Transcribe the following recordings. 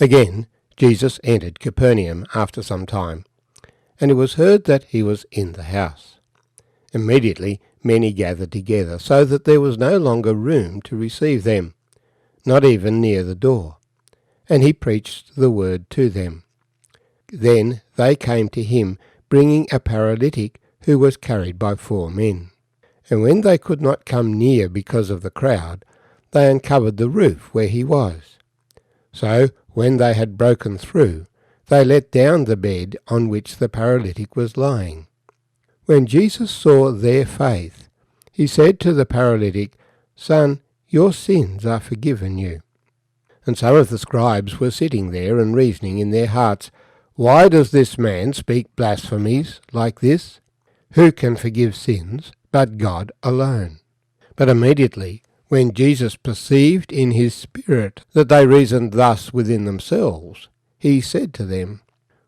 Again, Jesus entered Capernaum after some time, and it was heard that he was in the house. Immediately many gathered together, so that there was no longer room to receive them, not even near the door. And he preached the word to them. Then they came to him, bringing a paralytic who was carried by 4 men. And when they could not come near because of the crowd, they uncovered the roof where he was. So when they had broken through, they let down the bed on which the paralytic was lying. When Jesus saw their faith, he said to the paralytic, "Son, your sins are forgiven you." And some of the scribes were sitting there and reasoning in their hearts, "Why does this man speak blasphemies like this? Who can forgive sins but God alone?" But immediately, when Jesus perceived in his spirit that they reasoned thus within themselves, he said to them,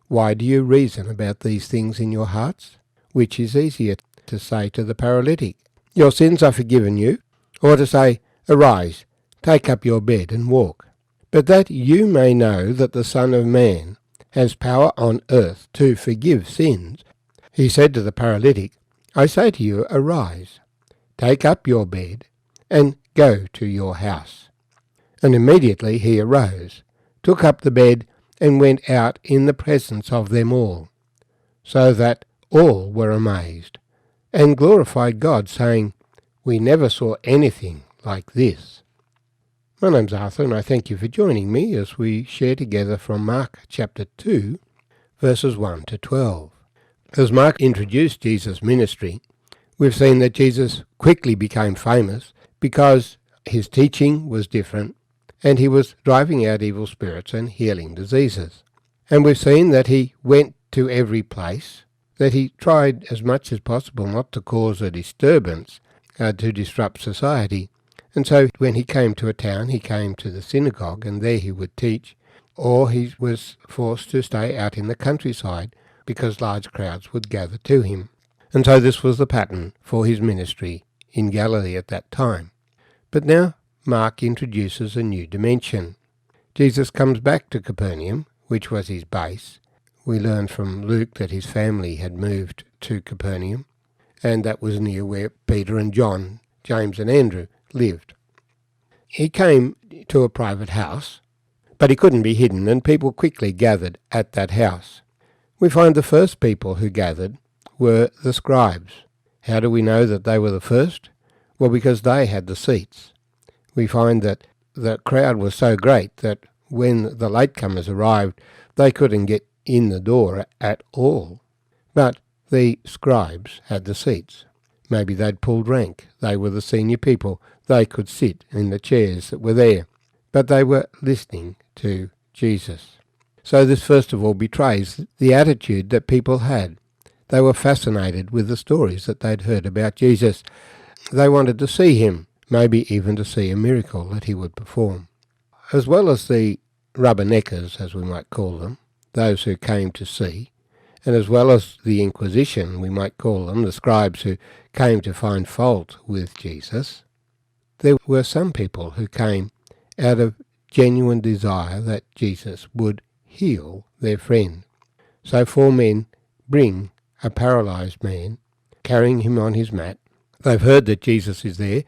"Why do you reason about these things in your hearts? Which is easier, to say to the paralytic, 'Your sins are forgiven you,' or to say, 'Arise, take up your bed and walk'? But that you may know that the Son of Man has power on earth to forgive sins," he said to the paralytic, "I say to you, arise, take up your bed, and go to your house." And immediately he arose, took up the bed, and went out in the presence of them all, so that all were amazed, and glorified God, saying, "We never saw anything like this." My name's Arthur, and I thank you for joining me as we share together from Mark chapter 2, verses 1 to 12. As Mark introduced Jesus' ministry, we've seen that Jesus quickly became famous because his teaching was different, and he was driving out evil spirits and healing diseases. And we've seen that he went to every place, that he tried as much as possible not to cause a disturbance to disrupt society. And so when he came to a town, he came to the synagogue, and there he would teach, or he was forced to stay out in the countryside because large crowds would gather to him. And so this was the pattern for his ministry in Galilee at that time. But now Mark introduces a new dimension. Jesus comes back to Capernaum, which was his base. We learn from Luke that his family had moved to Capernaum, and that was near where Peter and John, James and Andrew lived. He came to a private house, but he couldn't be hidden, and people quickly gathered at that house. We find the first people who gathered were the scribes. How do we know that they were the first? Well, because they had the seats. We find that the crowd was so great that when the latecomers arrived, they couldn't get in the door at all. But the scribes had the seats. Maybe they'd pulled rank. They were the senior people. They could sit in the chairs that were there. But they were listening to Jesus. So this first of all betrays the attitude that people had. They were fascinated with the stories that they'd heard about Jesus. They wanted to see him, maybe even to see a miracle that he would perform. As well as the rubberneckers, as we might call them, those who came to see, and as well as the Inquisition, we might call them, the scribes who came to find fault with Jesus, there were some people who came out of genuine desire that Jesus would heal their friend. So 4 men bring a paralyzed man, carrying him on his mat. They've heard that Jesus is there.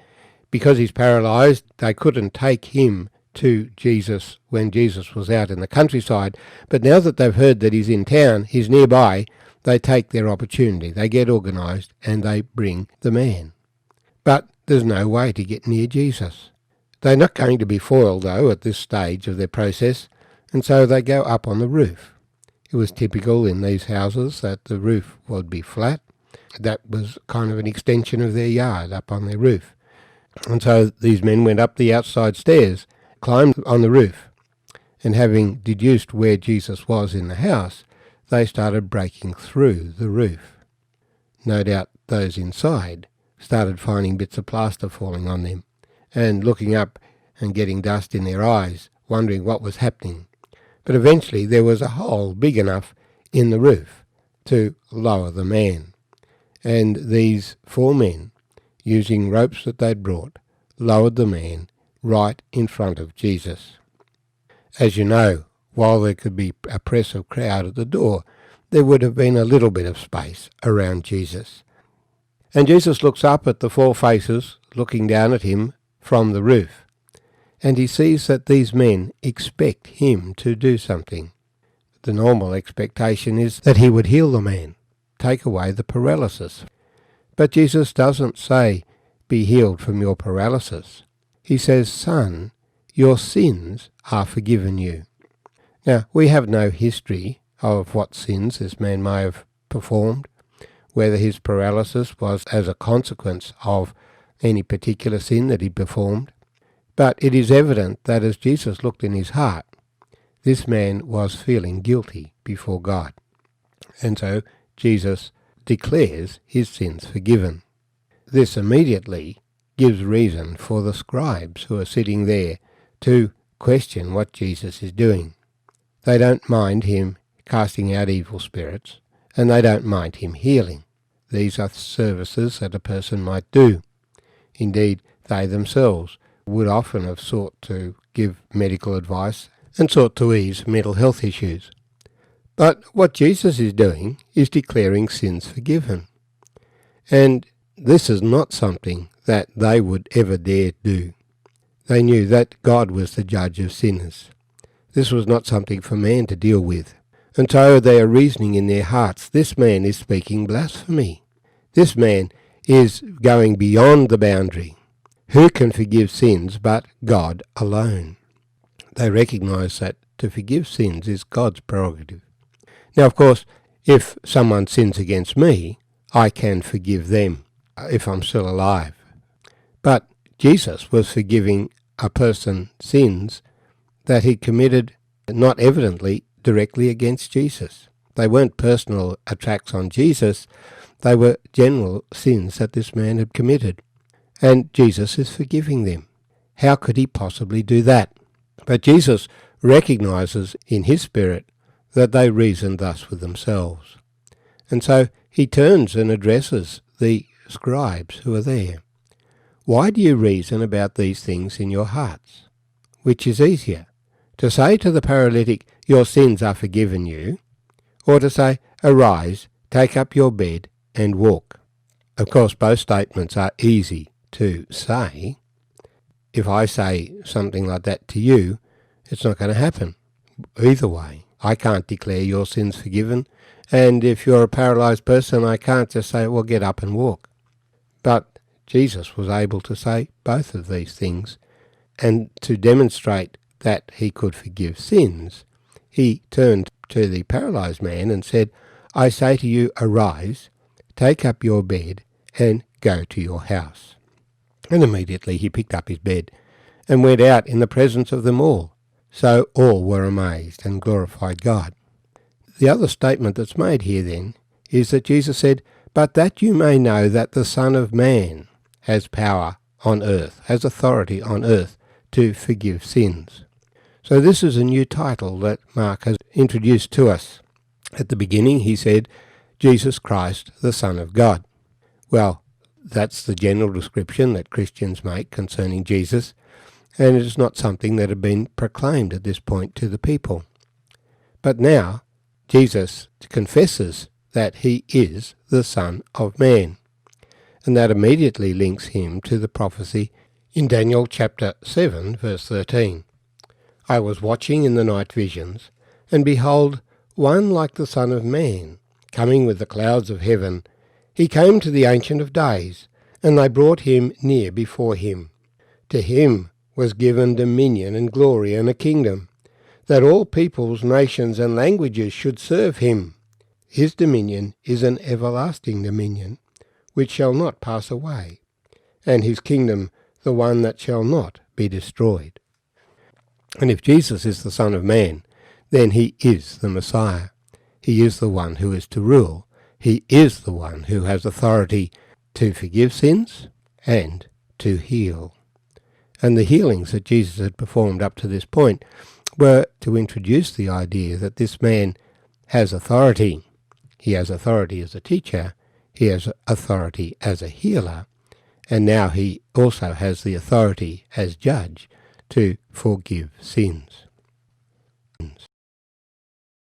Because he's paralyzed, they couldn't take him to Jesus when Jesus was out in the countryside. But now that they've heard that he's in town, he's nearby, they take their opportunity. They get organized and they bring the man. But there's no way to get near Jesus. They're not going to be foiled, though, at this stage of their process, and so they go up on the roof. It was typical in these houses that the roof would be flat. That was kind of an extension of their yard up on their roof. And so these men went up the outside stairs, climbed on the roof, and having deduced where Jesus was in the house, they started breaking through the roof. No doubt those inside started finding bits of plaster falling on them, and looking up and getting dust in their eyes, wondering what was happening. But eventually there was a hole big enough in the roof to lower the man. And these 4 men, using ropes that they'd brought, lowered the man right in front of Jesus. As you know, while there could be a press of crowd at the door, there would have been a little bit of space around Jesus. And Jesus looks up at the four faces looking down at him from the roof, and he sees that these men expect him to do something. The normal expectation is that he would heal the man, take away the paralysis. But Jesus doesn't say, "Be healed from your paralysis." He says, "Son, your sins are forgiven you." Now, we have no history of what sins this man may have performed, whether his paralysis was as a consequence of any particular sin that he performed. But it is evident that as Jesus looked in his heart, this man was feeling guilty before God. And so Jesus declares his sins forgiven. This immediately gives reason for the scribes who are sitting there to question what Jesus is doing. They don't mind him casting out evil spirits, and they don't mind him healing. These are services that a person might do. Indeed, they themselves would often have sought to give medical advice and sought to ease mental health issues. But what Jesus is doing is declaring sins forgiven. And this is not something that they would ever dare do. They knew that God was the judge of sinners. This was not something for man to deal with. And so they are reasoning in their hearts, this man is speaking blasphemy. This man is going beyond the boundary. Who can forgive sins but God alone? They recognize that to forgive sins is God's prerogative. Now, of course, if someone sins against me, I can forgive them if I'm still alive. But Jesus was forgiving a person sins that he committed not evidently directly against Jesus. They weren't personal attacks on Jesus, they were general sins that this man had committed. And Jesus is forgiving them. How could he possibly do that? But Jesus recognizes in his spirit that they reason thus with themselves. And so he turns and addresses the scribes who are there. Why do you reason about these things in your hearts? Which is easier, to say to the paralytic, your sins are forgiven you, or to say, arise, take up your bed and walk? Of course, both statements are easy to say. If I say something like that to you, it's not going to happen. Either way, I can't declare your sins forgiven, and if you're a paralyzed person, I can't just say, well, get up and walk. But Jesus was able to say both of these things, and to demonstrate that he could forgive sins, he turned to the paralyzed man and said, I say to you, arise, take up your bed, and go to your house. And immediately he picked up his bed and went out in the presence of them all. So all were amazed and glorified God. The other statement that's made here then is that Jesus said, but that you may know that the Son of Man has power on earth, has authority on earth to forgive sins. So this is a new title that Mark has introduced to us. At the beginning he said, Jesus Christ, the Son of God. Well, that's the general description that Christians make concerning Jesus, and it is not something that had been proclaimed at this point to the people. But now Jesus confesses that he is the Son of Man, and that immediately links him to the prophecy in Daniel chapter 7, verse 13. I was watching in the night visions, and behold, one like the Son of Man, coming with the clouds of heaven. He came to the Ancient of Days, and they brought him near before him. To him was given dominion and glory and a kingdom, that all peoples, nations, and languages should serve him. His dominion is an everlasting dominion, which shall not pass away, and his kingdom the one that shall not be destroyed. And if Jesus is the Son of Man, then he is the Messiah. He is the one who is to rule. He is the one who has authority to forgive sins and to heal. And the healings that Jesus had performed up to this point were to introduce the idea that this man has authority. He has authority as a teacher, he has authority as a healer, and now he also has the authority as judge to forgive sins.